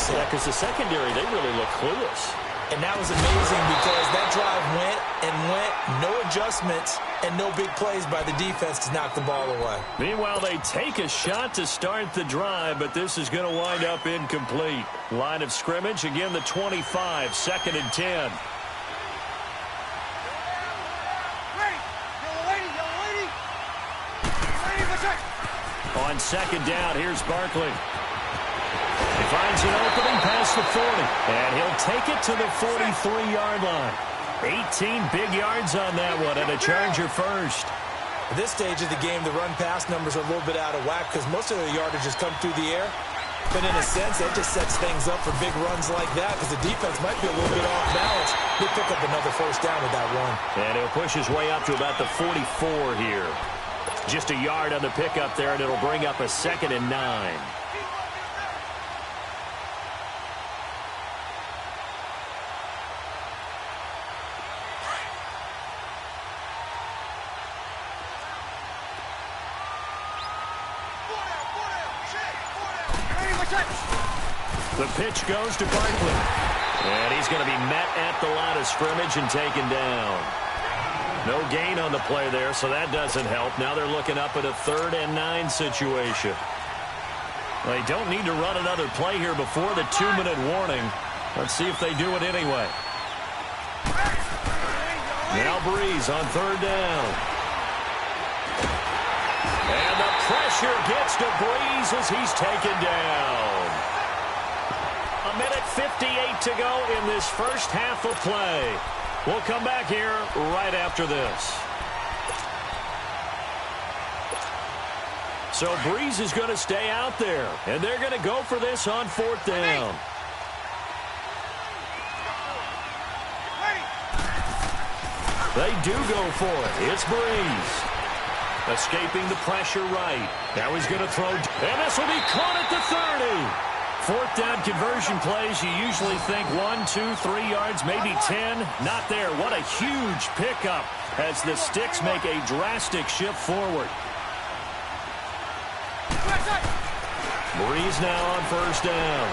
set. Yeah, because the secondary, they really look clueless. And that was amazing because that drive went and went, no adjustments, and no big plays by the defense to knock the ball away. Meanwhile, they take a shot to start the drive, but this is going to wind up incomplete. Line of scrimmage, again the 25, 2nd and 10. On 2nd down, here's Barkley. He finds an opening past the 40, and he'll take it to the 43-yard line. 18 big yards on that one, and a Charger first. At this stage of the game, the run-pass numbers are a little bit out of whack because most of their yardage has come through the air. But in a sense, that just sets things up for big runs like that because the defense might be a little bit off balance. They pick up another first down with that run. And he'll push his way up to about the 44 here. Just a yard on the pickup there, and it'll bring up a 2nd and 9. The pitch goes to Barkley. And he's going to be met at the line of scrimmage and taken down. No gain on the play there, so that doesn't help. Now they're looking up at a 3rd and 9 situation. They don't need to run another play here before the 2-minute warning. Let's see if they do it anyway. Now Breeze on 3rd down. And the pressure gets to Breeze as he's taken down. A minute 58 to go in this first half of play. We'll come back here right after this. So Breeze is going to stay out there, and they're going to go for this on 4th down. They do go for it. It's Breeze. Escaping the pressure right. Now he's going to throw, and this will be caught at the 30. 4th down conversion plays, you usually think 1, 2, 3 yards, maybe 10. Not there. What a huge pickup as the Sticks make a drastic shift forward. Breeze now on 1st down.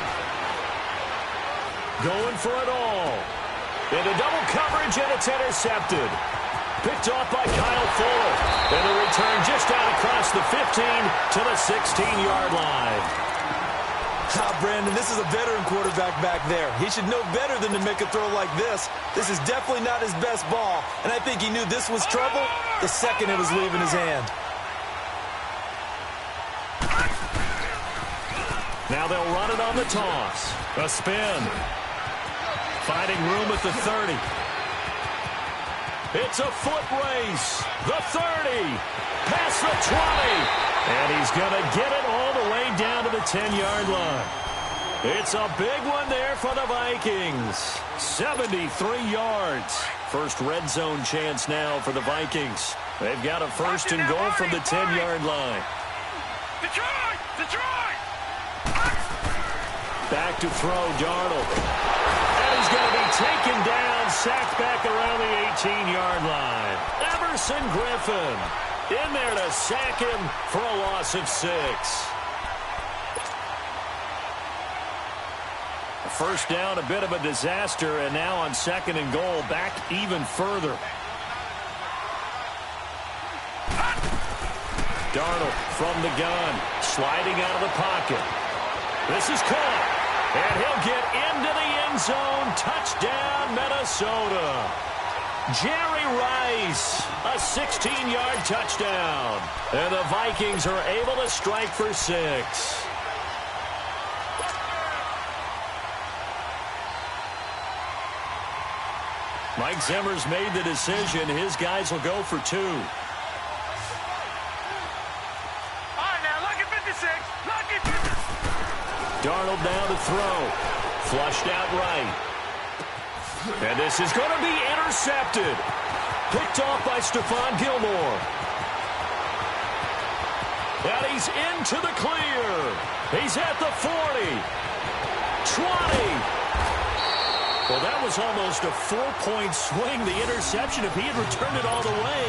Going for it all. Into double coverage, and it's intercepted. Picked off by Kyle Fuller. And a return just out across the 15 to the 16-yard line. Brandon, this is a veteran quarterback back there. He should know better than to make a throw like this. This is definitely not his best ball, and I think he knew this was trouble the second it was leaving his hand. Now they'll run it on the toss. A spin. Finding room at the 30. It's a foot race. The 30. Past the 20. And he's going to get it all the way down to the 10-yard line. It's a big one there for the Vikings. 73 yards. First red zone chance now for the Vikings. They've got a 1st and goal from the 10-yard line. Back to throw, Darnold. And he's going to be taken down, sacked back around the 18-yard line. Everson Griffin in there to sack him for a loss of 6. First down, a bit of a disaster, and now on 2nd and goal, back even further. Darnold from the gun, sliding out of the pocket. This is caught, and he'll get into the end zone. Touchdown, Minnesota. Jerry Rice, a 16-yard touchdown. And the Vikings are able to strike for 6. Mike Zimmer's made the decision. His guys will go for 2. All right, now, lucky 56. Lucky 56. Darnold now to throw. Flushed out right. And this is going to be intercepted. Picked off by Stephon Gilmore. And he's into the clear. He's at the 40. 20. Well, that was almost a 4-point swing. The interception, if he had returned it all the way,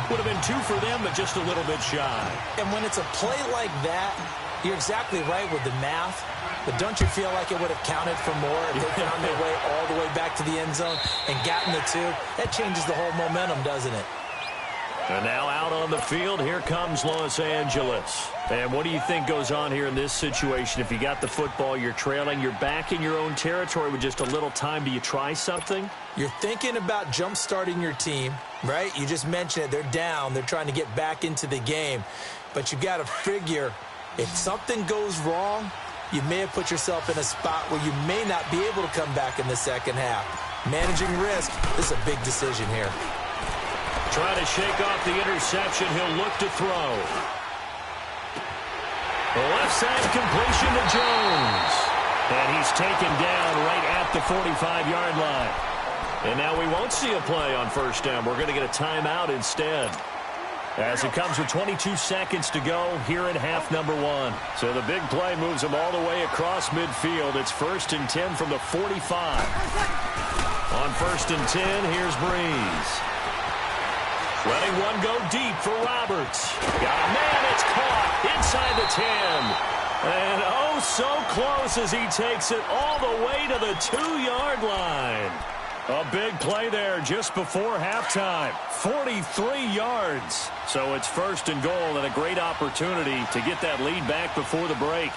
would have been 2 for them, but just a little bit shy. And when it's a play like that, You're exactly right with the math, but don't you feel like it would have counted for more if they found their way all the way back to the end zone and gotten the 2? That changes the whole momentum, doesn't it? And now out on the field, here comes Los Angeles. And what do you think goes on here in this situation? If you got the football, you're trailing, you're back in your own territory with just a little time. Do you try something? You're thinking about jump-starting your team, right? You just mentioned it. They're down. They're trying to get back into the game. But you got to figure, if something goes wrong, you may have put yourself in a spot where you may not be able to come back in the second half. Managing risk, this is a big decision here. Trying to shake off the interception. He'll look to throw. The left side completion to Jones. And he's taken down right at the 45-yard line. And now we won't see a play on first down. We're going to get a timeout instead. As it comes with 22 seconds to go here in half number 1. So the big play moves them all the way across midfield. It's 1st and 10 from the 45. On 1st and 10, here's Breeze. Letting one go deep for Roberts. Got a man, it's caught inside the 10. And oh, so close as he takes it all the way to the 2-yard line. A big play there just before halftime. 43 yards. So it's 1st and goal and a great opportunity to get that lead back before the break.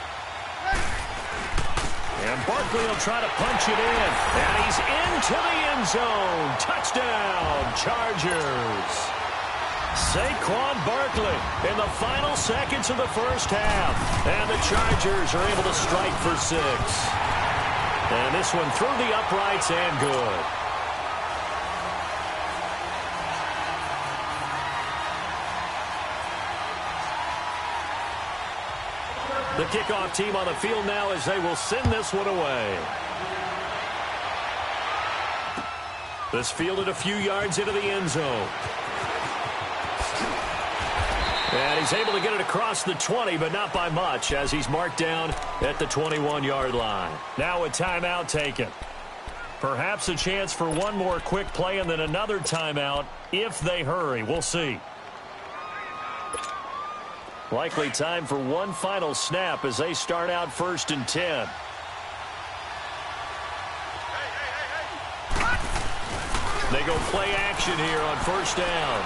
And Barkley will try to punch it in. And he's into the end zone. Touchdown, Chargers. Saquon Barkley in the final seconds of the first half. And the Chargers are able to strike for 6. And this one through the uprights and good. The kickoff team on the field now as they will send this one away. This fielded a few yards into the end zone. And he's able to get it across the 20, but not by much, as he's marked down at the 21-yard line. Now a timeout taken. Perhaps a chance for one more quick play and then another timeout if they hurry. We'll see. Likely time for one final snap as they start out 1st and 10. They go play action here on 1st down.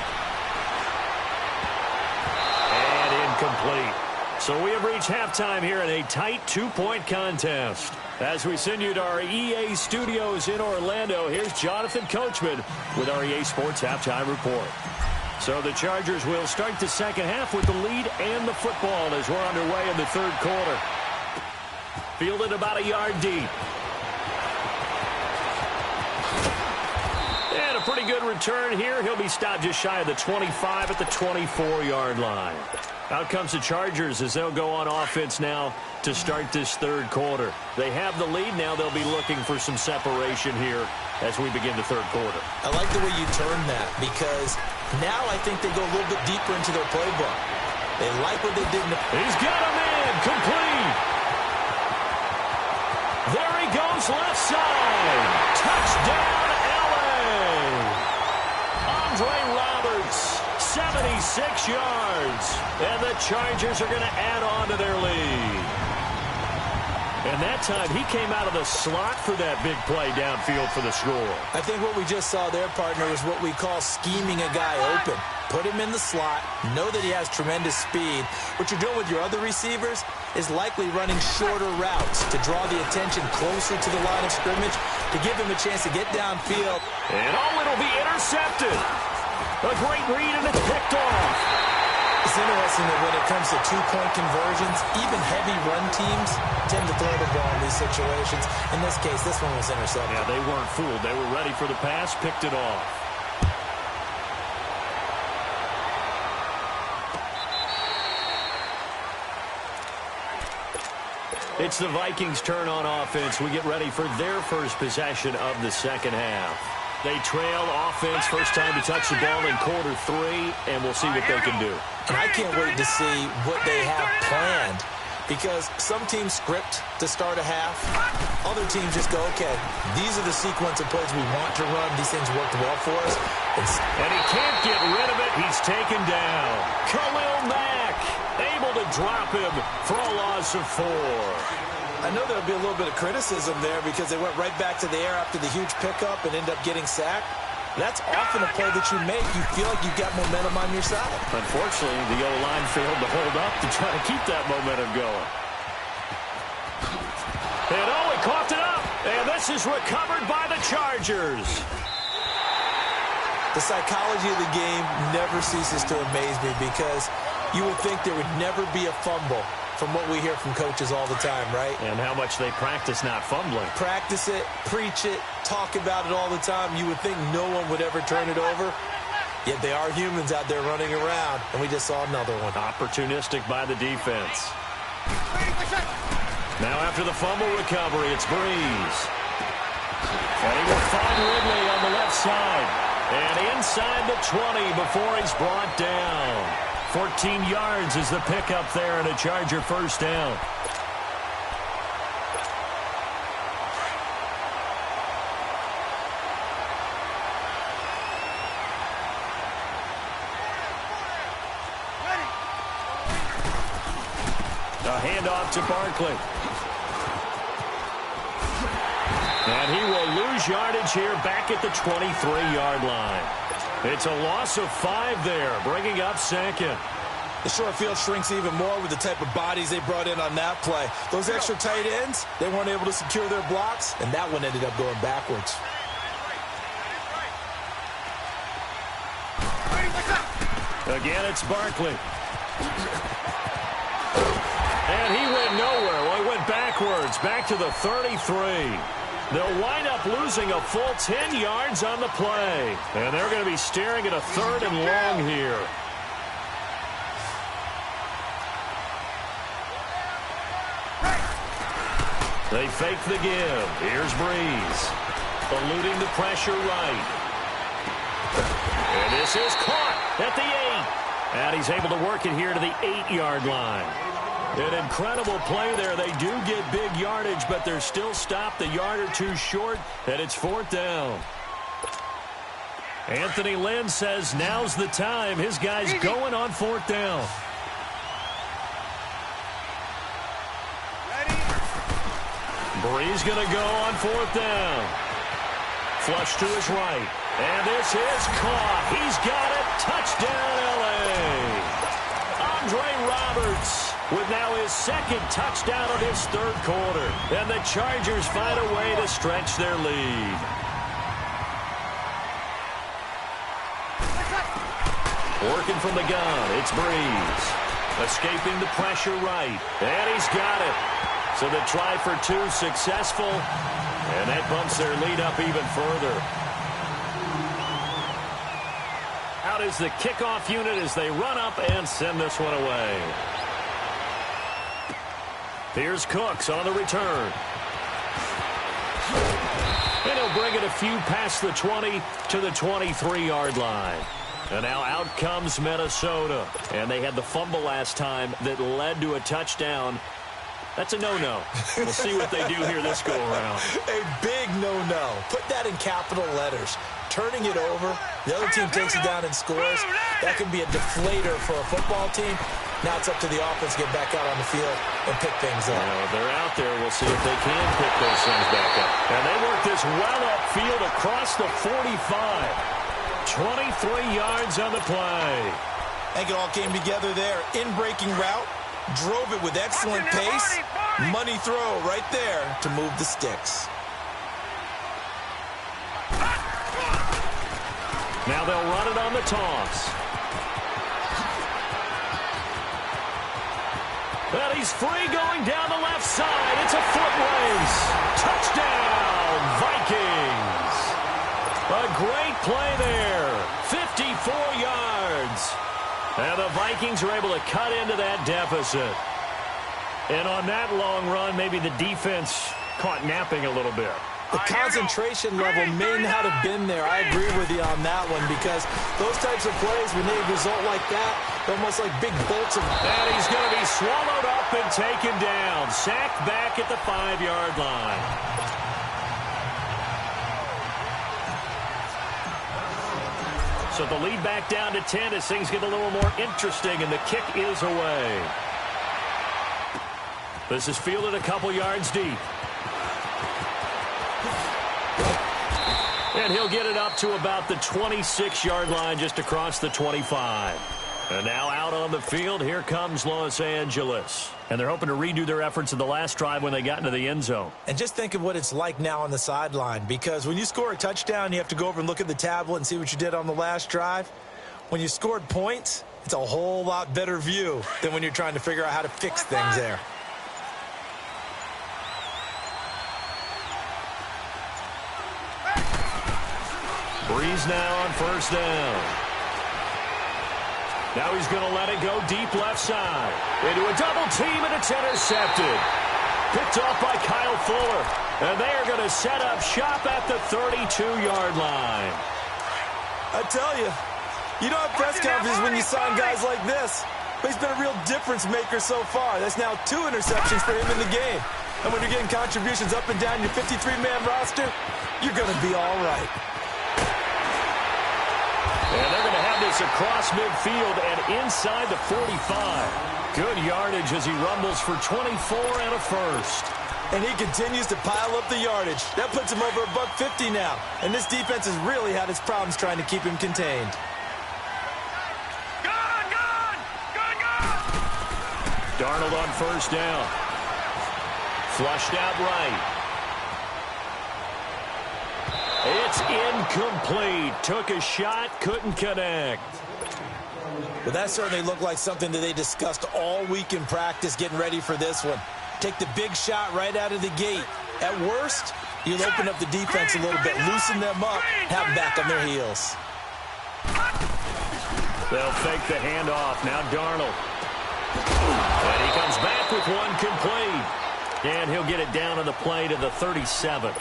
And incomplete. So we have reached halftime here in a tight 2-point contest. As we send you to our EA studios in Orlando, here's Jonathan Coachman with our EA Sports Halftime Report. So the Chargers will start the second half with the lead and the football as we're underway in the 3rd quarter. Fielded about a yard deep. And a pretty good return here. He'll be stopped just shy of the 25 at the 24-yard line. Out comes the Chargers as they'll go on offense now to start this 3rd quarter. They have the lead. Now they'll be looking for some separation here as we begin the 3rd quarter. I like the way you turn that because now I think they go a little bit deeper into their playbook. They like what they did in the... He's got a man complete. There he goes left side. Touchdown, L.A. Andre Roberts, 76 yards. And the Chargers are going to add on to their lead. And that time, he came out of the slot for that big play downfield for the score. I think what we just saw there, partner, is what we call scheming a guy open. Put him in the slot, know that he has tremendous speed. What you're doing with your other receivers is likely running shorter routes to draw the attention closer to the line of scrimmage to give him a chance to get downfield. And it'll be intercepted. A great read, and it's picked off. It's interesting that when it comes to 2-point conversions, even heavy run teams tend to throw the ball in these situations. In this case, this one was intercepted. Yeah, they weren't fooled. They were ready for the pass, picked it off. It's the Vikings' turn on offense. We get ready for their first possession of the second half. They trail offense, first time to touch the ball in quarter 3, and we'll see what they can do. And I can't wait to see what they have planned because some teams script to start a half. Other teams just go, okay, these are the sequence of plays we want to run. These things worked well for us. And he can't get rid of it. He's taken down. Khalil Mack able to drop him for a loss of 4. I know there'll be a little bit of criticism there because they went right back to the air after the huge pickup and end up getting sacked. That's often a play that you make. You feel like you've got momentum on your side. Unfortunately, the O-line failed to hold up to try to keep that momentum going. And he coughed it up. And this is recovered by the Chargers. The psychology of the game never ceases to amaze me because you would think there would never be a fumble from what we hear from coaches all the time, right? And how much they practice not fumbling. Practice it, preach it, talk about it all the time. You would think no one would ever turn it over. Yet they are humans out there running around, and we just saw another one. Opportunistic by the defense. Now after the fumble recovery, it's Breeze. And he will find Ridley on the left side. And inside the 20 before he's brought down. 14 yards is the pickup there and a Charger first down. A handoff to Barkley. And he will lose yardage here back at the 23-yard line. It's a loss of 5 there, bringing up second. The short field shrinks even more with the type of bodies they brought in on that play. Those extra tight ends, they weren't able to secure their blocks, and that one ended up going backwards. Again, it's Barkley. And he went nowhere. Well, he went backwards, back to the 33. They'll wind up losing a full 10 yards on the play. And they're going to be staring at a 3rd and long here. They fake the give. Here's Breeze. Eluding the pressure right. And this is caught at the 8. And he's able to work it here to the 8-yard line. An incredible play there. They do get big yardage, but they're still stopped a yard or two short, and it's 4th down. Anthony Lynn says now's the time. His guy's going on 4th down. Breeze going to go on 4th down. Flush to his right. And this is caught. He's got it. Touchdown, L.A. Andre Roberts with now his 2nd touchdown of his 3rd quarter. And the Chargers find a way to stretch their lead. Working from the gun, it's Breeze. Escaping the pressure right. And he's got it. So the try for 2 successful. And that bumps their lead up even further. Out is the kickoff unit as they run up and send this one away. Here's Cooks on the return. And he'll bring it a few past the 20 to the 23-yard line. And now out comes Minnesota. And they had the fumble last time that led to a touchdown. That's a no-no. We'll see what they do here this go-around. A big no-no. Put that in capital letters. Turning it over, the other team takes it down and scores. That can be a deflator for a football team. Now it's up to the offense to get back out on the field and pick things up. Well, if they're out there, we'll see if they can pick those things back up. And they work this well upfield across the 45. 23 yards on the play. I think it all came together there. In-breaking route. Drove it with excellent pace. Money throw right there to move the sticks. Now they'll run it on the toss. And he's free going down the left side. It's a foot race. Touchdown, Vikings. A great play there. 54 yards. And the Vikings are able to cut into that deficit. And on that long run, maybe the defense caught napping a little bit. The concentration level may not have been there. I agree with you on that one because those types of plays, when they result like that, they're almost like big bolts of... And he's going to be swallowed up and taken down. Sacked back at the 5-yard line. So the lead back down to 10 as things get a little more interesting, and the kick is away. This is fielded a couple yards deep. And he'll get it up to about the 26-yard line, just across the 25. And now out on the field, here comes Los Angeles. And they're hoping to redo their efforts in the last drive when they got into the end zone. And just think of what it's like now on the sideline, because when you score a touchdown, you have to go over and look at the tablet and see what you did on the last drive. When you scored points, it's a whole lot better view than when you're trying to figure out how to fix things there. Breeze now on first down. Now he's going to let it go deep left side. Into a double team, and it's intercepted. Picked off by Kyle Fuller. And they are going to set up shop at the 32-yard line. I tell you, you don't have press conferences when you sign guys like this. But he's been a real difference maker so far. That's now 2 interceptions for him in the game. And when you're getting contributions up and down your 53-man roster, you're going to be all right. And they're going to have this across midfield and inside the 45. Good yardage as he rumbles for 24 and a first. And he continues to pile up the yardage. That puts him over $150 now. And this defense has really had its problems trying to keep him contained. Darnold on first down. Flushed out right. It's incomplete. Took a shot, couldn't connect. Well, that certainly looked like something that they discussed all week in practice getting ready for this one. Take the big shot right out of the gate. At worst, you'll open up the defense a little bit, loosen them up, have them back on their heels. They'll fake the handoff. Now Darnold. And he comes back with one complete. And he'll get it down on the play to the 37.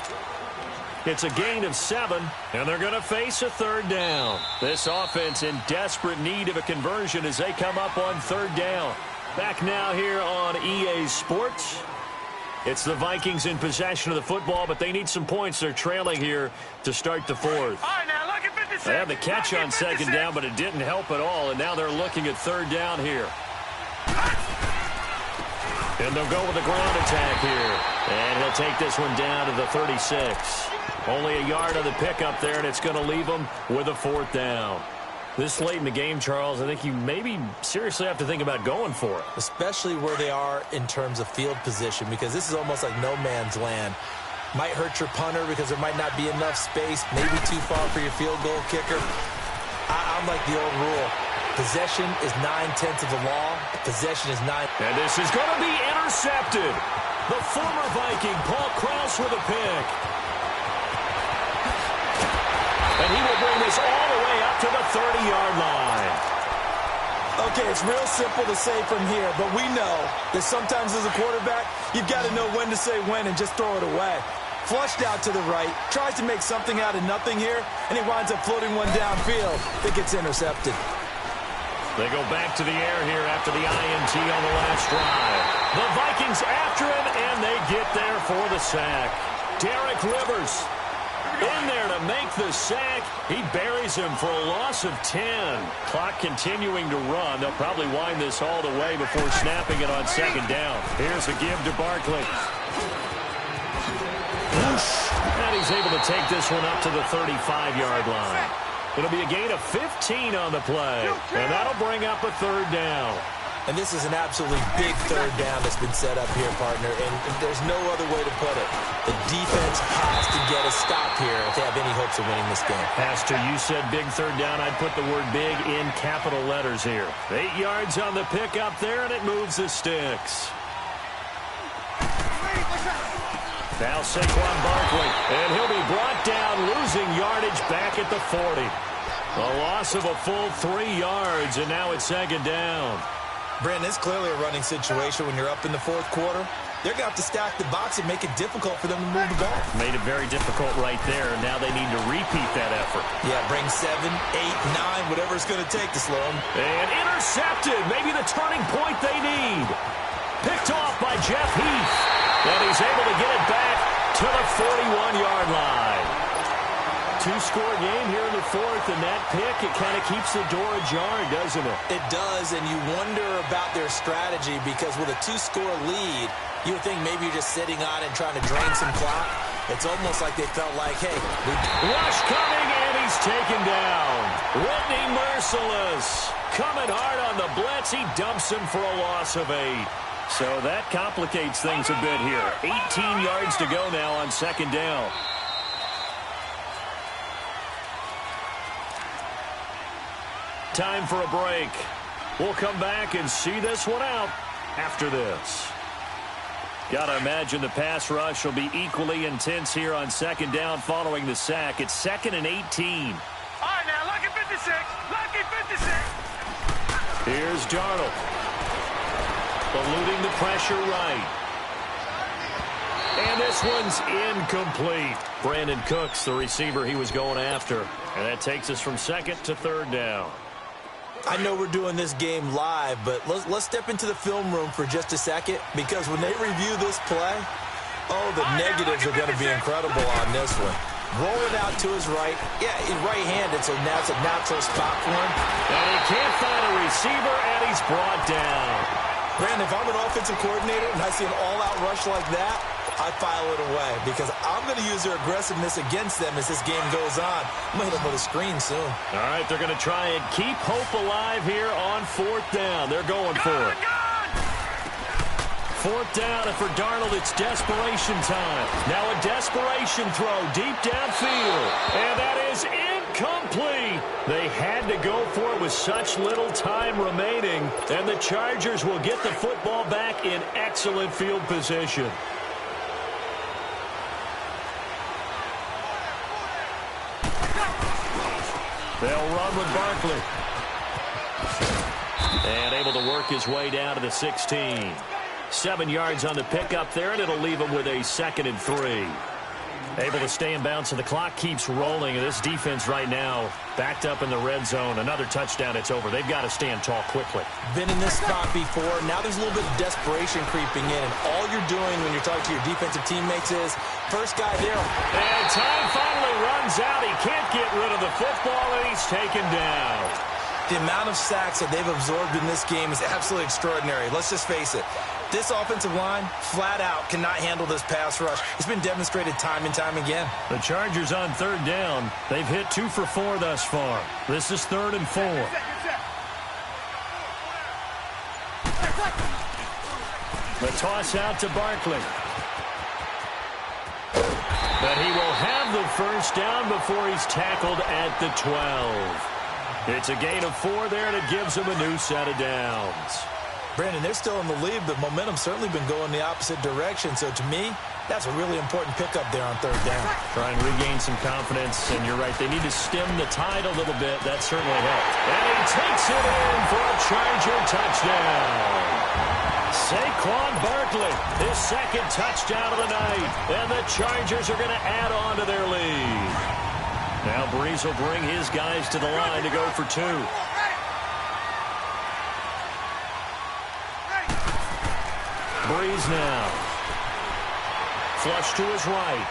It's a gain of 7, and they're going to face a third down. This offense in desperate need of a conversion as they come up on third down. Back now here on EA Sports. It's the Vikings in possession of the football, but they need some points. They're trailing here to start the fourth. All right, now look at 56. They had the catch on second down, but it didn't help at all, and now they're looking at third down here. And they'll go with the ground attack here. And he'll take this one down to the 36. Only a yard of the pickup there, and it's going to leave them with a fourth down. This late in the game, Charles, I think you maybe seriously have to think about going for it. Especially where they are in terms of field position, because this is almost like no man's land. Might hurt your punter because there might not be enough space, maybe too far for your field goal kicker. I'm like the old rule. Possession is 9/10 of the law. Possession is 9. And this is going to be intercepted. The former Viking, Paul Krause, with a pick. And he will bring this all the way up to the 30-yard line. Okay, it's real simple to say from here, but we know that sometimes as a quarterback, you've got to know when to say when and just throw it away. Flushed out to the right, tries to make something out of nothing here, and he winds up floating one downfield that gets intercepted. They go back to the air here after the INT on the last drive. The Vikings after him, and they get there for the sack. Derek Rivers in there to make the sack. He buries him for a loss of 10. Clock continuing to run. They'll probably wind this all the way before snapping it on second down. Here's a give to Barkley. And he's able to take this one up to the 35-yard line. It'll be a gain of 15 on the play. And that'll bring up a third down. And this is an absolutely big third down that's been set up here, partner, and there's no other way to put it. The defense has to get a stop here if they have any hopes of winning this game. Pastor, you said big third down. I'd put the word big in capital letters here. 8 yards on the pickup there, and it moves the sticks. Now Saquon Barkley, and he'll be brought down, losing yardage back at the 40. A loss of a full 3 yards, and now it's second down. Brandon, it's clearly a running situation when you're up in the fourth quarter. They're going to have to stack the box and make it difficult for them to move the ball. Made it very difficult right there. Now they need to repeat that effort. Yeah, bring 7, 8, 9, whatever it's going to take to slow them. And intercepted. Maybe the turning point they need. Picked off by Jeff Heath. And he's able to get it back to the 41-yard line. 2-score game here in the fourth, and that pick, it kind of keeps the door ajar, doesn't it? It does, and you wonder about their strategy because with a 2-score lead, You would think maybe you're just sitting on it and trying to drain some clock. It's almost like they felt like, hey. Rush coming, and he's taken down. Whitney merciless. Coming hard on the blitz. He dumps him for a loss of 8. So that complicates things a bit here. 18 yards to go now on second down. Time for a break. We'll come back and see this one out after this. Got to imagine the pass rush will be equally intense here on second down following the sack. It's 2nd and 18. All right, now, lucky 56. Lucky 56. Here's Darnold. Eluding the pressure right. And this one's incomplete. Brandon Cooks, the receiver he was going after. And that takes us from 2nd to 3rd down. I know we're doing this game live, but let's step into the film room for just a second, because when they review this play, the negatives are going to be incredible on this one. Rolling out to his right. Yeah, he's right-handed, so now it's a natural spot for him. And he can't find a receiver, and he's brought down. Brandon, if I'm an offensive coordinator and I see an all-out rush like that, I file it away, because I'm going to use their aggressiveness against them as this game goes on. I'm going to hit them with a screen soon. All right, they're going to try and keep hope alive here on 4th down. They're going for it. 4th down, and for Darnold, it's desperation time. Now a desperation throw deep downfield, and that is incomplete. They had to go for it with such little time remaining, and the Chargers will get the football back in excellent field position. They'll run with Barkley. And able to work his way down to the 16. 7 yards on the pickup there, and it'll leave him with a 2nd and 3. Able to stay in bounds, and the clock keeps rolling. And this defense right now backed up in the red zone. Another touchdown, it's over. They've got to stand tall quickly. Been in this spot before. Now there's a little bit of desperation creeping in, and all you're doing when you're talking to your defensive teammates is first guy there. And time finally runs out. He can't get rid of the football, and he's taken down. The amount of sacks that they've absorbed in this game is absolutely extraordinary. Let's just face it. This offensive line, flat out, cannot handle this pass rush. It's been demonstrated time and time again. The Chargers on 3rd down. They've hit 2 for 4 thus far. This is 3rd and 4. The toss out to Barkley. But he will have the first down before he's tackled at the 12. It's a gain of 4 there, and it gives him a new set of downs. Brandon, they're still in the lead, but momentum's certainly been going the opposite direction. So to me, that's a really important pickup there on 3rd down. Try and regain some confidence, and you're right. They need to stem the tide a little bit. That certainly helped. And he takes it in for a Charger touchdown. Saquon Barkley, his 2nd touchdown of the night. And the Chargers are going to add on to their lead. Now Breeze will bring his guys to the line to go for 2. Breeze now. Flush to his right.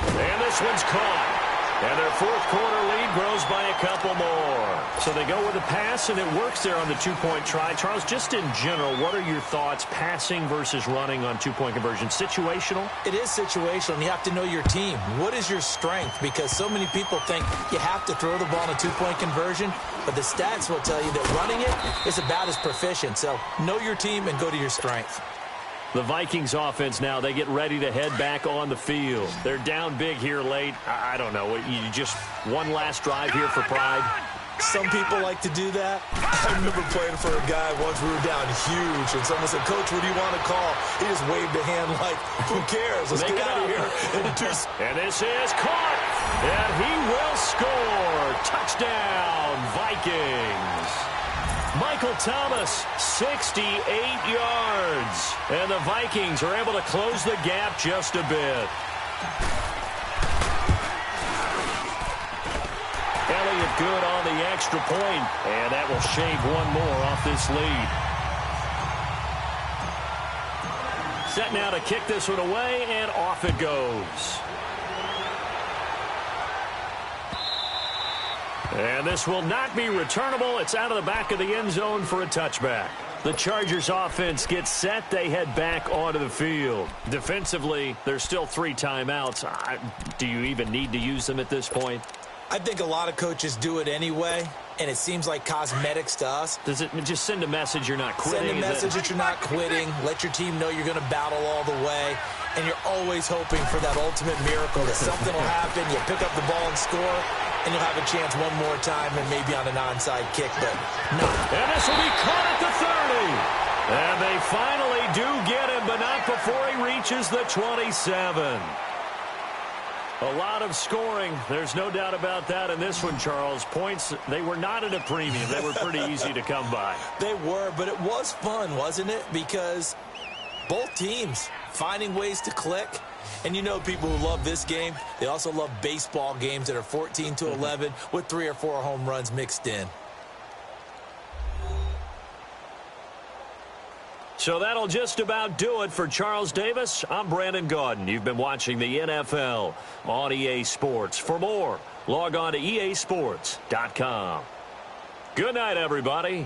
And this one's caught. And their 4th quarter lead grows by a couple more. So they go with a pass, and it works there on the 2-point try. Charles, just in general, what are your thoughts passing versus running on 2-point conversion? Situational? It is situational, and you have to know your team. What is your strength? Because so many people think you have to throw the ball in a 2-point conversion, but the stats will tell you that running it is about as proficient. So know your team and go to your strength. The Vikings offense now, they get ready to head back on the field. They're down big here late. I don't know. You just one last drive here for pride. Some people like to do that. I remember playing for a guy once. We were down huge, and someone said, "Coach, what do you want to call?" He just waved a hand like, "Who cares? Let's get out of here." And this is caught, and he will score. Touchdown, Vikings. Michael Thomas, 68 yards. And the Vikings are able to close the gap just a bit. Elliott good on the extra point, and that will shave one more off this lead. Set now to kick this one away, and off it goes. And this will not be returnable. It's out of the back of the end zone for a touchback. The Chargers offense gets set. They head back onto the field. Defensively, there's still 3 timeouts. Do you even need to use them at this point? I think a lot of coaches do it anyway, and it seems like cosmetics to us. Does it just send a message you're not quitting? Send a message that you're not quitting. Let your team know you're going to battle all the way, and you're always hoping for that ultimate miracle that something will happen, you'll pick up the ball and score, and you'll have a chance one more time and maybe on an onside kick, but no. And this will be caught at the 30. And they finally do get him, but not before he reaches the 27. A lot of scoring. There's no doubt about that in this one, Charles. Points, they were not at a premium. They were pretty easy to come by. They were, but it was fun, wasn't it? Because both teams finding ways to click. And you know people who love this game, they also love baseball games that are 14-11 with 3 or 4 home runs mixed in. So that'll just about do it for Charles Davis. I'm Brandon Gaudin. You've been watching the NFL on EA Sports. For more, log on to easports.com. Good night, everybody.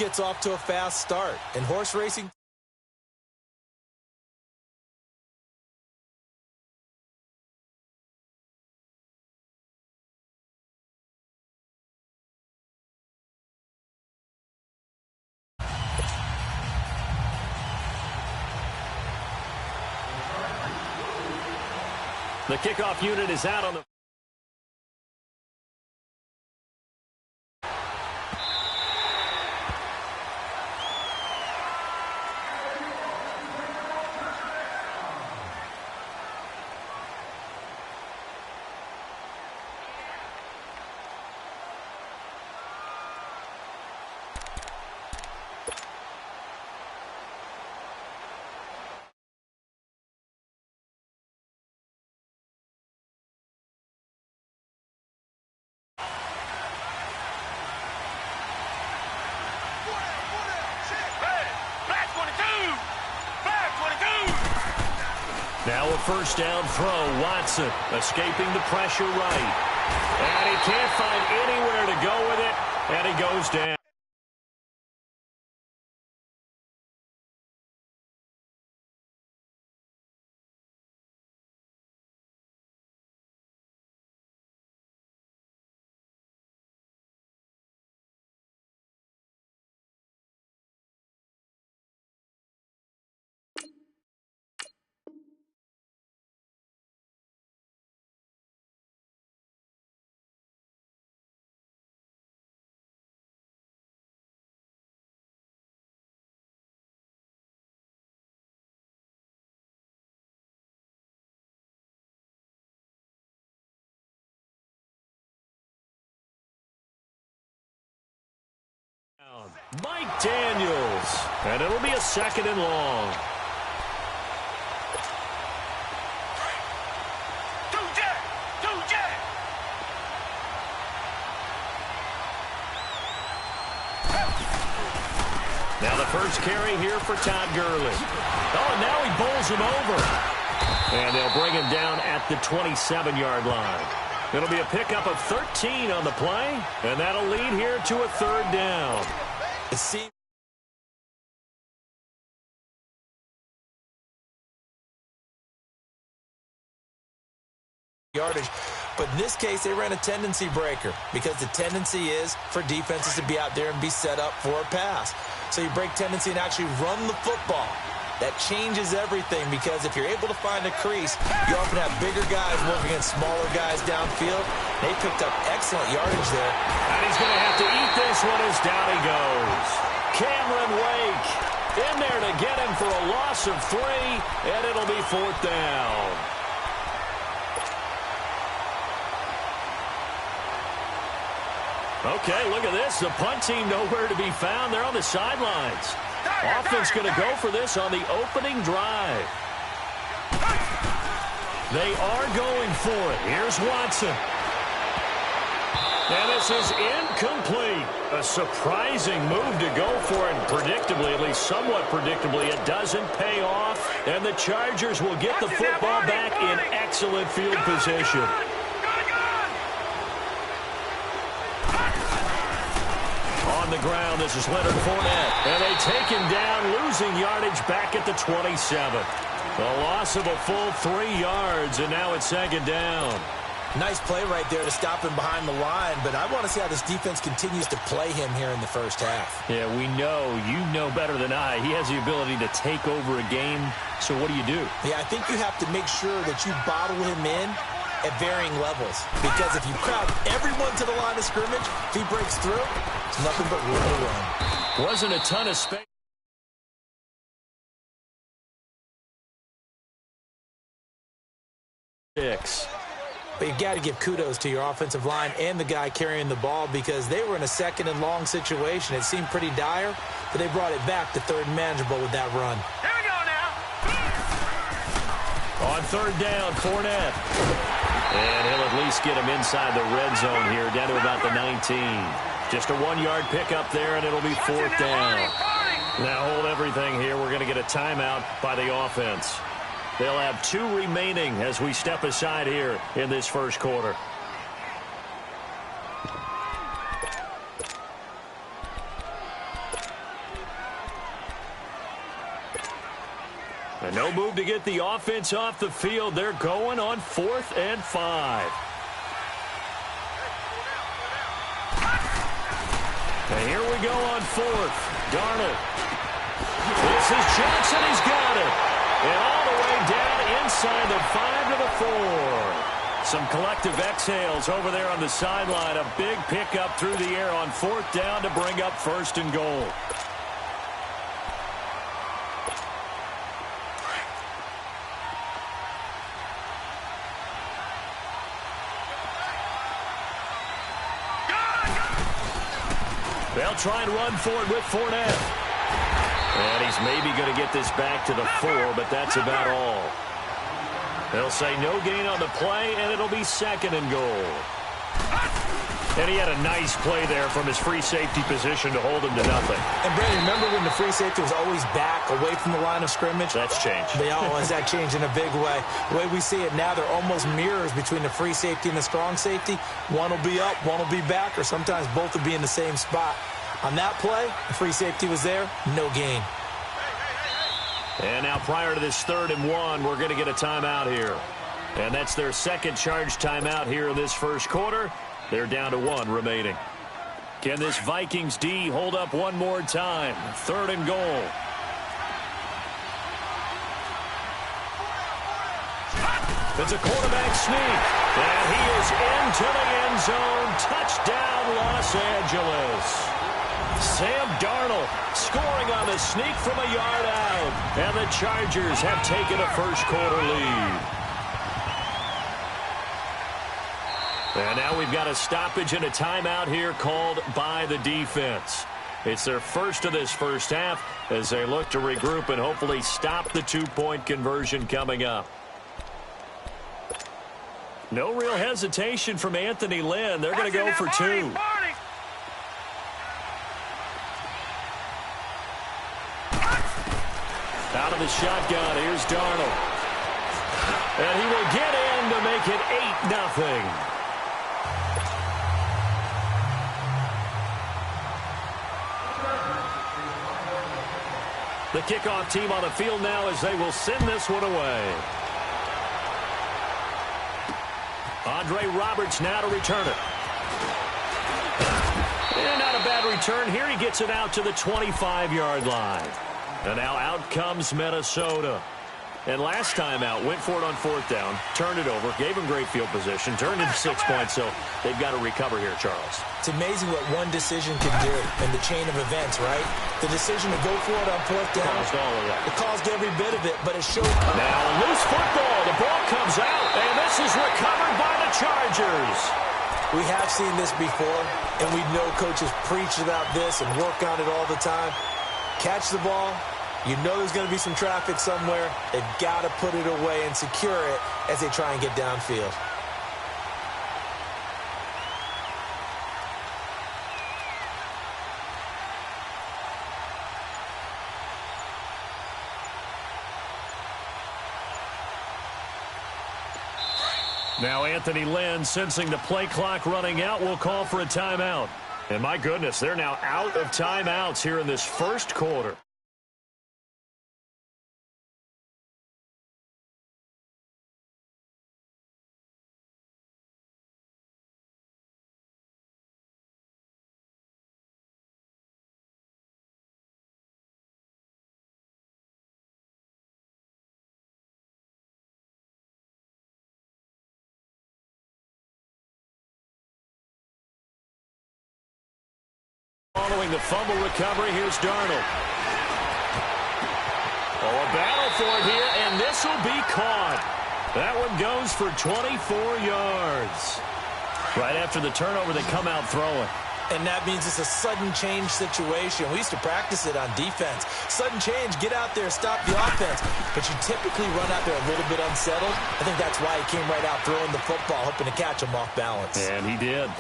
gets off to a fast start. In horse racing, the kickoff unit is out on the... Now a first down throw. Watson escaping the pressure right. And he can't find anywhere to go with it. And he goes down. Mike Daniels. And it'll be a second and long. Now the first carry here for Todd Gurley. Oh, and now he bowls him over. And they'll bring him down at the 27-yard line. It'll be a pickup of 13 on the play, and that'll lead here to a third down. Yardage, but in this case, they ran a tendency breaker because the tendency is for defenses to be out there and be set up for a pass. So you break tendency and actually run the football. That changes everything because if you're able to find a crease, you often have bigger guys working against smaller guys downfield. They picked up excellent yardage there. And he's going to have to eat this one as down he goes. Cameron Wake in there to get him for a loss of 3, and it'll be fourth down. Okay, look at this. The punt team nowhere to be found. They're on the sidelines. Offense going to go for this on the opening drive. They are going for it. Here's Watson. And this is incomplete. A surprising move to go for it. Predictably, at least somewhat predictably, it doesn't pay off. And the Chargers will get the football back in excellent field position. On the ground, this is Leonard Fournette. And they take him down, losing yardage back at the 27. A loss of a full 3 yards, and now it's second down. Nice play right there to stop him behind the line, but I want to see how this defense continues to play him here in the first half. Yeah, we know. You know better than I. He has the ability to take over a game, so what do you do? Yeah, I think you have to make sure that you bottle him in at varying levels, because if you crowd everyone to the line of scrimmage, if he breaks through, it's nothing but room to run. Wasn't a ton of space. But you've got to give kudos to your offensive line and the guy carrying the ball because they were in a second and long situation. It seemed pretty dire, but they brought it back to third and manageable with that run. Here we go now. On third down, Fournette. And he'll at least get him inside the red zone here, down to about the 19. Just a 1-yard pickup there, and it'll be fourth down. Now hold everything here. We're going to get a timeout by the offense. They'll have 2 remaining as we step aside here in this first quarter. And no move to get the offense off the field. They're going on 4th and 5. And here we go on 4th. Darnold. This is Johnson. He's got it. And all the way down inside the 5 to the 4. Some collective exhales over there on the sideline. A big pickup through the air on 4th down to bring up 1st and goal. They'll try and run for it with Fournette. And he's maybe going to get this back to the 4, but that's about all. They'll say no gain on the play, and it'll be 2nd and goal. And he had a nice play there from his free safety position to hold him to nothing. And, Brandon, remember when the free safety was always back away from the line of scrimmage? That's changed. They always that changed in a big way. The way we see it now, they're almost mirrors between the free safety and the strong safety. One will be up, one will be back, or sometimes both will be in the same spot. On that play, the free safety was there, no gain. And now prior to this 3rd and 1, we're going to get a timeout here. And that's their second charge timeout here in this first quarter. They're down to 1 remaining. Can this Vikings D hold up one more time? 3rd and goal. It's a quarterback sneak. And he is into the end zone. Touchdown, Los Angeles. Sam Darnold scoring on the sneak from a yard out. And the Chargers have taken a first quarter lead. And now we've got a stoppage and a timeout here called by the defense. It's their first of this first half as they look to regroup and hopefully stop the 2-point conversion coming up. No real hesitation from Anthony Lynn. They're going to go for 2. Out of the shotgun, here's Darnold. And he will get in to make it 8-0. The kickoff team on the field now as they will send this one away. Andre Roberts now to return it. And not a bad return here. He gets it out to the 25-yard line. And now out comes Minnesota. And last time out, went for it on 4th down, turned it over, gave him great field position, turned into 6 points, so they've got to recover here, Charles. It's amazing what one decision can do in the chain of events, right? The decision to go for it on 4th down. Caused all of that. It caused every bit of it, but it showed. Now loose football. The ball comes out, and this is recovered by the Chargers. We have seen this before, and we know coaches preach about this and work on it all the time. Catch the ball. You know there's going to be some traffic somewhere. They've got to put it away and secure it as they try and get downfield. Now Anthony Lynn, sensing the play clock running out, will call for a timeout. And my goodness, they're now out of timeouts here in this first quarter. Following the fumble recovery, here's Darnold. Oh, a battle for it here, and this will be caught. That one goes for 24 yards. Right after the turnover, they come out throwing. And that means it's a sudden change situation. We used to practice it on defense. Sudden change, get out there, stop the offense. But you typically run out there a little bit unsettled. I think that's why he came right out throwing the football, hoping to catch him off balance. And he did.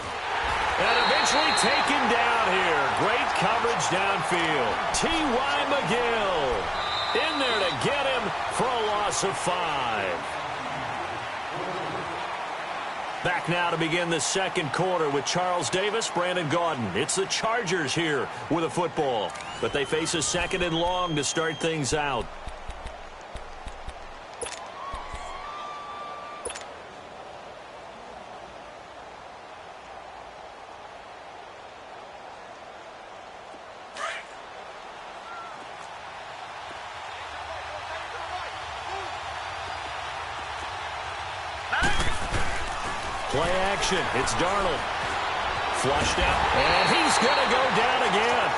And eventually taken down here. Great coverage downfield. T.Y. McGill in there to get him for a loss of 5. Back now to begin the second quarter with Charles Davis, Brandon Gaudin. It's the Chargers here with a football, but they face a 2nd and long to start things out. Play action. It's Darnold. Flushed out. And he's going to go down again.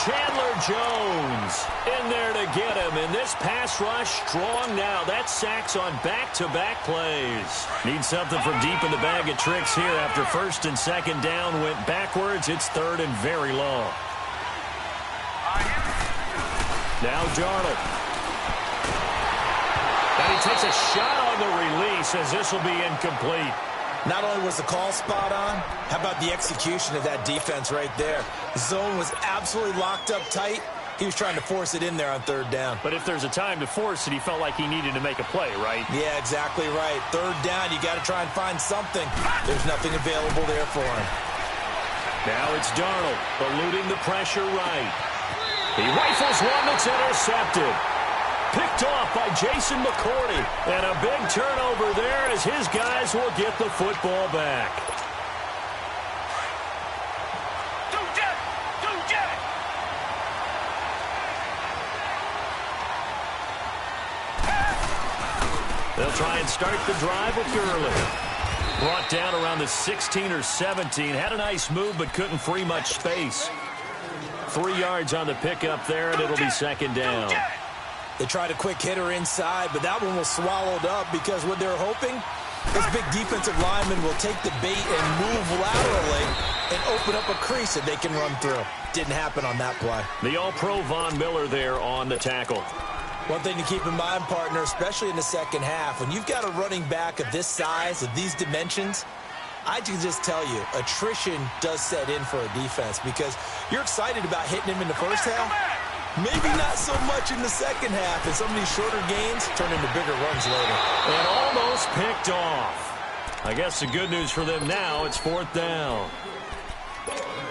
Chandler Jones in there to get him. And this pass rush strong now. That's sacks on back-to-back plays. Need something from deep in the bag of tricks here after first and second down went backwards. It's third and very long. Now Darnold. And he takes a shot on the release as this will be incomplete. Not only was the call spot on, how about the execution of that defense right there? The zone was absolutely locked up tight. He was trying to force it in there on third down. But if there's a time to force it, he felt like he needed to make a play, right? Yeah, exactly right. Third down, you got to try and find something. There's nothing available there for him. Now it's Darnold, eluding the pressure right. He rifles one that's intercepted. Picked off by Jason McCourty. And a big turnover there as his guys will get the football back. They'll try and start the drive with Gurley. Brought down around the 16 or 17. Had a nice move but couldn't free much space. 3 yards on the pickup there, and it'll be second down. They tried a quick hitter inside, but that one was swallowed up because what they're hoping, this big defensive lineman will take the bait and move laterally and open up a crease that they can run through. Didn't happen on that play. The All-Pro Von Miller there on the tackle. One thing to keep in mind, partner, especially in the second half, when you've got a running back of this size, of these dimensions, I can just tell you, attrition does set in for a defense because you're excited about hitting him in the first half. Maybe not so much in the second half, and some of these shorter gains turn into bigger runs later. And almost picked off. I guess the good news for them now, it's fourth down.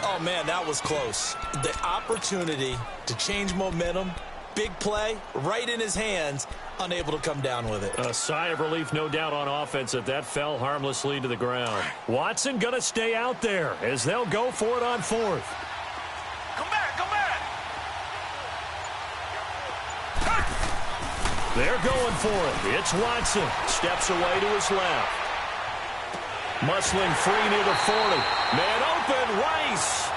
Oh, man, that was close. The opportunity to change momentum, big play, right in his hands, unable to come down with it. A sigh of relief, no doubt, on offense that fell harmlessly to the ground. Watson going to stay out there as they'll go for it on fourth. Come back, come back. They're going for it. It's Watson. Steps away to his left. Muscling free near the 40. Man open, Rice.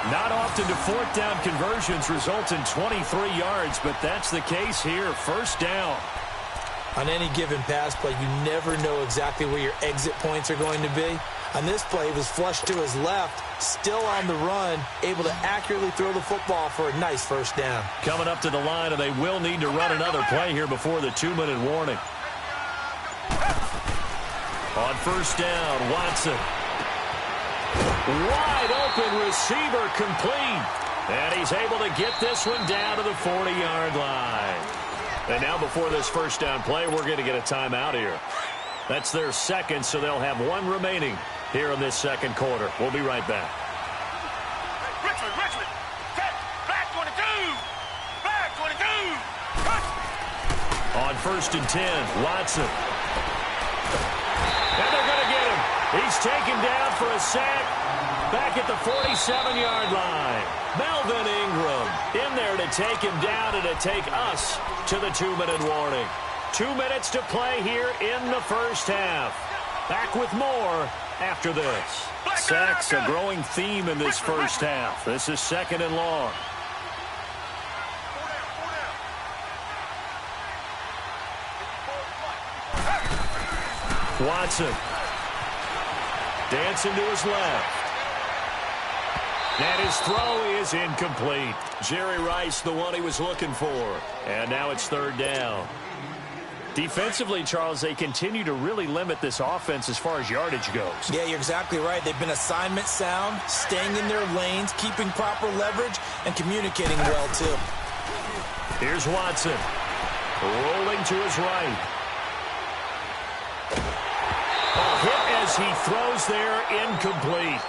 Not often do fourth down conversions result in 23 yards, but that's the case here. First down. On any given pass play, you never know exactly where your exit points are going to be. On this play, he was flushed to his left, still on the run, able to accurately throw the football for a nice first down. Coming up to the line, and they will need to run another play here before the 2-minute warning. On first down, Watson. Wide open receiver complete. And he's able to get this one down to the 40-yard line. And now before this first down play, we're going to get a timeout here. That's their second, so they'll have one remaining here in this second quarter. We'll be right back. Richmond, black 22, black 22. On first and 10, Watson. And they're going to get him. He's taken down for a sack back at the 47-yard line. Melvin Ingram in there to take him down and to take us to the 2-minute warning. 2 minutes to play here in the first half. Back with more after this. Sacks, a growing theme in this first half. This is second and long. Watson. Dancing to his left. And his throw is incomplete. Jerry Rice, the one he was looking for. And now it's third down. Defensively, Charles, they continue to really limit this offense as far as yardage goes. Yeah, you're exactly right. They've been assignment sound, staying in their lanes, keeping proper leverage, and communicating well, too. Here's Watson. Rolling to his right. A hit as he throws there, incomplete.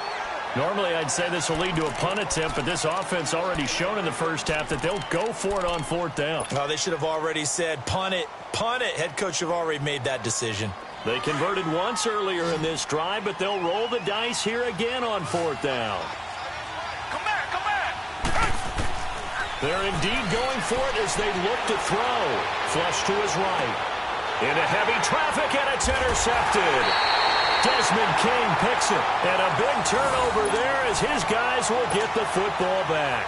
Normally, I'd say this will lead to a punt attempt, but this offense already shown in the first half that they'll go for it on fourth down. Well, they should have already said, punt it, punt it. Head coach should have already made that decision. They converted once earlier in this drive, but they'll roll the dice here again on fourth down. Come back, come back. They're indeed going for it as they look to throw. Flush to his right. Into heavy traffic, and it's intercepted. Desmond King picks it. And a big turnover there as his guys will get the football back.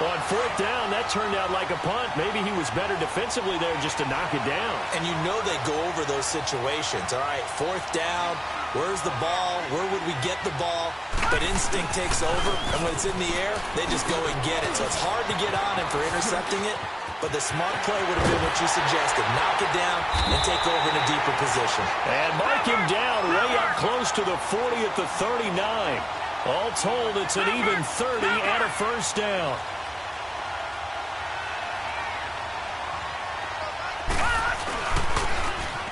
On fourth down, that turned out like a punt. Maybe he was better defensively there just to knock it down. And you know they go over those situations. All right, fourth down, where's the ball? Where would we get the ball? But instinct takes over, and when it's in the air, they just go and get it. So it's hard to get on him for intercepting it, but the smart play would have been what you suggested. Knock it down and take over in a deeper position. And mark him down way up close to the 40 at the 39. All told, it's an even 30 and a first down.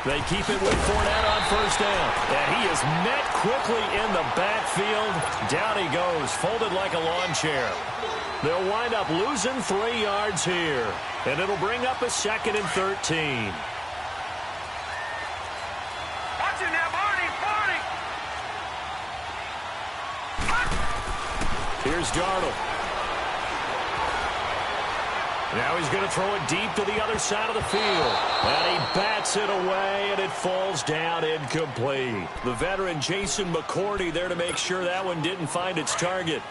They keep it with Fournette on first down. And he is met quickly in the backfield. Down he goes, folded like a lawn chair. They'll wind up losing 3 yards here. And it'll bring up a 2nd and 13. Watch it now, Barney. Here's Darnold. Now he's going to throw it deep to the other side of the field. And he bats it away, and it falls down incomplete. The veteran Jason McCourty there to make sure that one didn't find its target.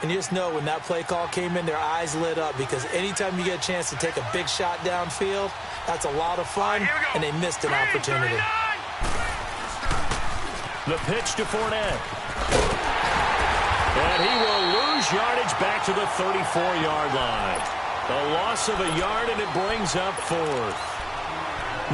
And you just know when that play call came in, their eyes lit up because anytime you get a chance to take a big shot downfield, that's a lot of fun, and they missed an opportunity. The pitch to Fournette. And he will lose yardage back to the 34-yard line. A loss of a yard, and it brings up 4th.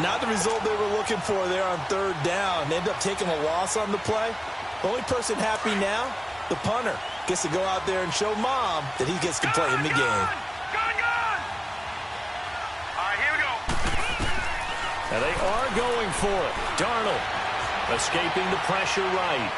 Not the result they were looking for there on third down. They end up taking a loss on the play. The only person happy now, the punter, gets to go out there and show Mom that he gets to play in the game. Gone! All right, here we go. And they are going for it. Darnold escaping the pressure right.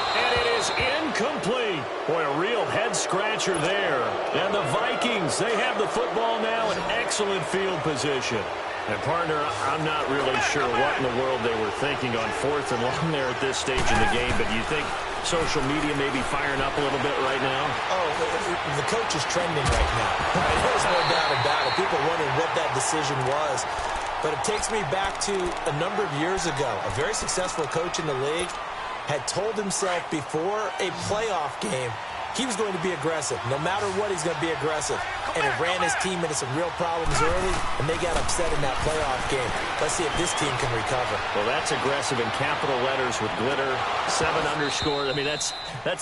And it is incomplete. Boy, a real head-scratcher there. And the Vikings, they have the football now in excellent field position. And, partner, I'm not really sure what in the world they were thinking on 4th and long there at this stage in the game, but you think social media may be firing up a little bit right now? Oh, the coach is trending right now. There's no doubt about it. People are wondering what that decision was. But it takes me back to a number of years ago. A very successful coach in the league had told himself before a playoff game he was going to be aggressive. No matter what, he's going to be aggressive. And it ran his team into some real problems early, and they got upset in that playoff game. Let's see if this team can recover. Well, that's aggressive in capital letters with glitter, 7 underscores. I mean, that's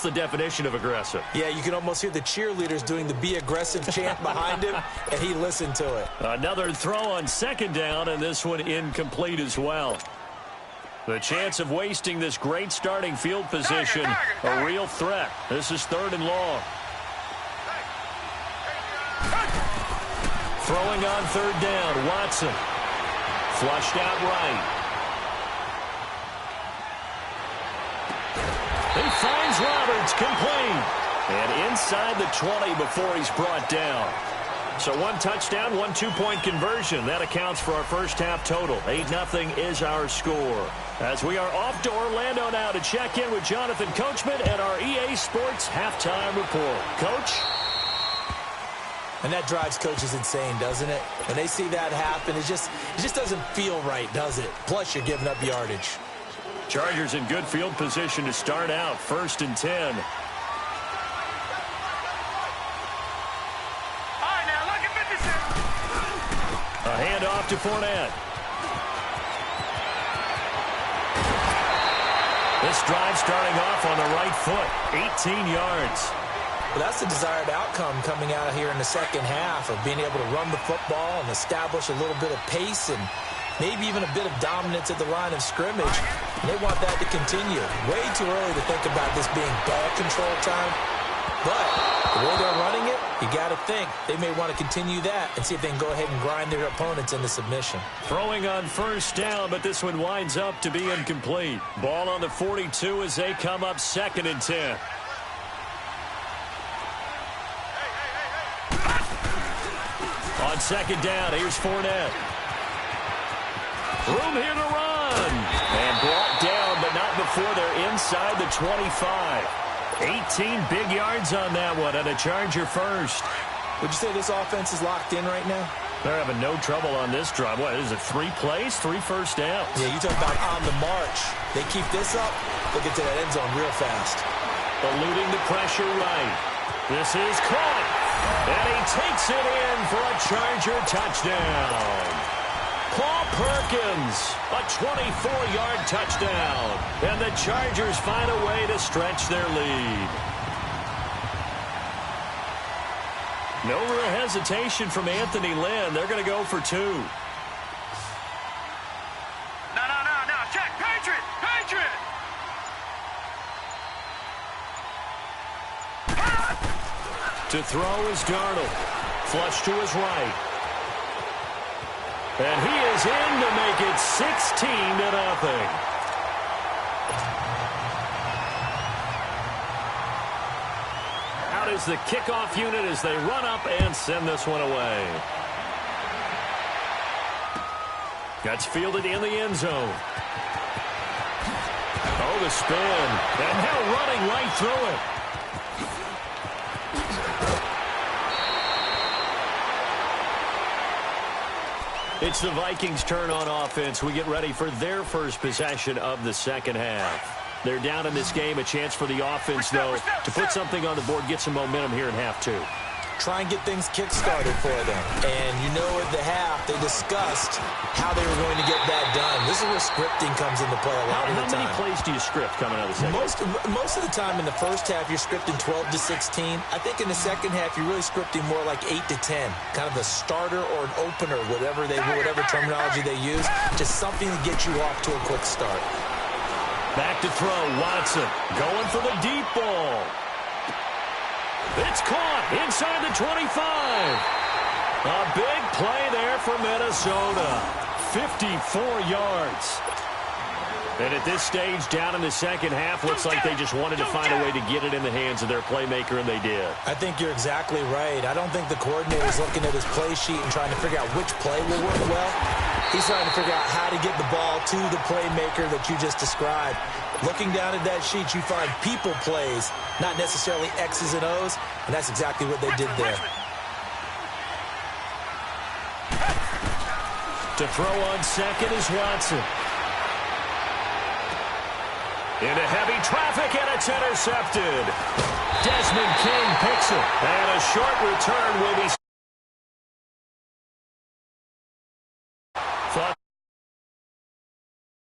the definition of aggressive. Yeah, you can almost hear the cheerleaders doing the be aggressive chant behind him, and he listened to it. Another throw on 2nd down, and this one incomplete as well. The chance of wasting this great starting field position, a real threat. This is 3rd and long. Throwing on 3rd down, Watson. Flushed out right. He finds Roberts, complete. And inside the 20 before he's brought down. So 1 touchdown, 1 2-point conversion. That accounts for our first half total. 8-0 is our score. As we are off to Orlando now to check in with Jonathan Coachman and our EA Sports halftime report. Coach? And that drives coaches insane, doesn't it? When they see that happen, it just doesn't feel right, does it? Plus, you're giving up yardage. Chargers in good field position to start out. 1st and 10. A handoff to Fournette. This drive starting off on the right foot. 18 yards. Well, that's the desired outcome coming out here in the second half of being able to run the football and establish a little bit of pace and maybe even a bit of dominance at the line of scrimmage. And they want that to continue. Way too early to think about this being ball control time. But the way they're running it, you got to think they may want to continue that and see if they can go ahead and grind their opponents into submission. Throwing on 1st down, but this one winds up to be incomplete. Ball on the 42 as they come up 2nd and 10. On 2nd down, here's Fournette. Room here to run. And brought down, but not before they're inside the 25. 18 big yards on that one, and a Charger first. Would you say this offense is locked in right now? They're having no trouble on this drive. What is it, 3 plays, 3 first downs? Yeah, you talk about on the march. They keep this up, they'll get to that end zone real fast. Eluding the pressure right. This is caught. And he takes it in for a Charger touchdown. Paul Perkins, a 24-yard touchdown. And the Chargers find a way to stretch their lead. No real hesitation from Anthony Lynn. They're going to go for 2. No. Check. Patriot. To throw is Darnold. Flush to his right. And he is in to make it 16-0. Out is the kickoff unit as they run up and send this one away. That's fielded in the end zone. Oh, the spin. And now running right through it. It's the Vikings' turn on offense. We get ready for their first possession of the second half. They're down in this game. A chance for the offense, though, to put something on the board, get some momentum here in half 2. Try and get things kick-started for them. And you know at the half, they discussed how they were going to get that done. This is where scripting comes into play a lot of the time. How many plays do you script coming out of the second half? Most of the time in the first half, you're scripting 12 to 16. I think in the second half, you're really scripting more like 8 to 10. Kind of a starter or an opener, whatever terminology they use. Just something to get you off to a quick start. Back to throw, Watson going for the deep ball. It's caught inside the 25. A big play there for Minnesota. 54 yards. And at this stage, down in the second half, looks like they just wanted to find a way to get it in the hands of their playmaker, and they did. I think you're exactly right. I don't think the coordinator's looking at his play sheet and trying to figure out which play will work well. He's trying to figure out how to get the ball to the playmaker that you just described. Looking down at that sheet, you find people plays, not necessarily X's and O's, and that's exactly what they did there. To throw on second is Watson. Into heavy traffic, and it's intercepted. Desmond King picks it, and a short return will be...